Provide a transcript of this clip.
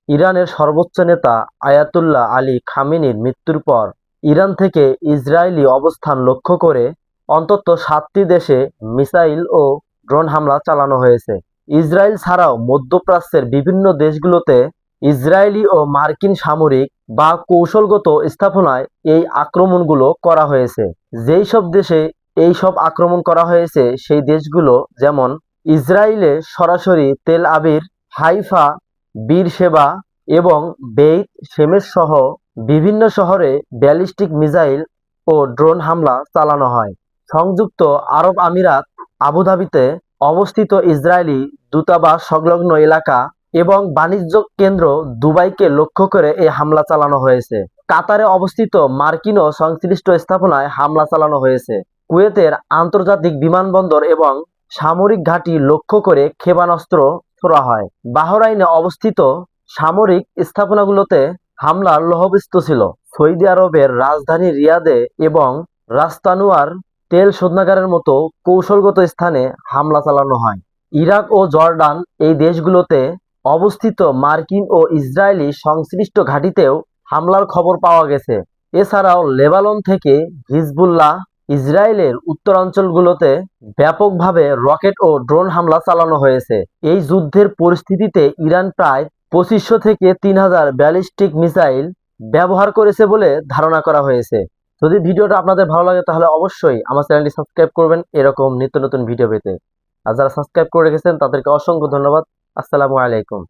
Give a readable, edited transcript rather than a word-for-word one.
ইরানের সর্বোচ্চ নেতা আয়াতুল্লাহ আলী খামেনির মৃত্যুর পর ইরান থেকে ইসরায়েলি অবস্থান লক্ষ্য করে অন্তত 7টি দেশে মিসাইল ও ড্রোন হামলা চালানো হয়েছে। ইসরায়েল ছাড়াও মধ্যপ্রাচ্যের বিভিন্ন দেশগুলোতে ইসরায়েলি ও মার্কিন সামরিক বা কৌশলগত স্থাপনায় এই আক্রমণগুলো করা হয়েছে। যেই সব দেশে এই সব আক্রমণ করা হয়েছে সেই দেশগুলো যেমন ইসরায়েলে সরাসরি তেল আবিব, হাইফা, বীরশেবা এবং বেইত শেমেশ সহ বিভিন্ন শহরে ব্যালিস্টিক মিসাইল ও ড্রোন হামলা চালানো হয়। সংযুক্ত আরব আমিরাত আবুধাবিতে অবস্থিত ইসরায়েলি দূতাবাস সংলগ্ন এলাকা এবং বাণিজ্য কেন্দ্র দুবাইকে লক্ষ্য করে এই হামলা চালানো হয়েছে। কাতারে অবস্থিত মার্কিন ও সংশ্লিষ্ট স্থাপনায় হামলা চালানো হয়েছে। কুয়েতের আন্তর্জাতিক বিমানবন্দর এবং সামরিক ঘাঁটি লক্ষ্য করে ক্ষেপণাস্ত্র ছোড়া হয়। বাহরাইনে অবস্থিত সামরিক স্থাপনাগুলোতে হামলার লক্ষ্যবস্তু ছিল সৌদি আরবের রাজধানী রিয়াদে এবং রাস্তানুয়ার তেল শোধনাগারের মতো কৌশলগত স্থানে হামলা চালানো হয়। ইরাক ও জর্ডান এই দেশগুলোতে অবস্থিত মার্কিন ও ইসরায়েলি সংশ্লিষ্ট ঘাঁটিতেও হামলার খবর পাওয়া গেছে। এছাড়াও লেবানন থেকে হিজবুল্লাহ ইসরায়েলের উত্তরাঞ্চলগুলোতে ব্যাপকভাবে রকেট ও ড্রোন হামলা চালানো হয়েছে। এই যুদ্ধের পরিস্থিতিতে ইরান প্রায় 2500 থেকে 3000 ব্যালিস্টিক মিসাইল ব্যবহার করেছে বলে ধারণা করা হয়েছে। যদি ভিডিওটা আপনাদের ভালো লাগে তাহলে অবশ্যই আমার চ্যানেলটি সাবস্ক্রাইব করবেন এরকম নিত্য নতুন ভিডিও পেতে। আর যারা সাবস্ক্রাইব করে রেখেছেন তাদেরকে অসংখ্য ধন্যবাদ। আসসালামু আলাইকুম।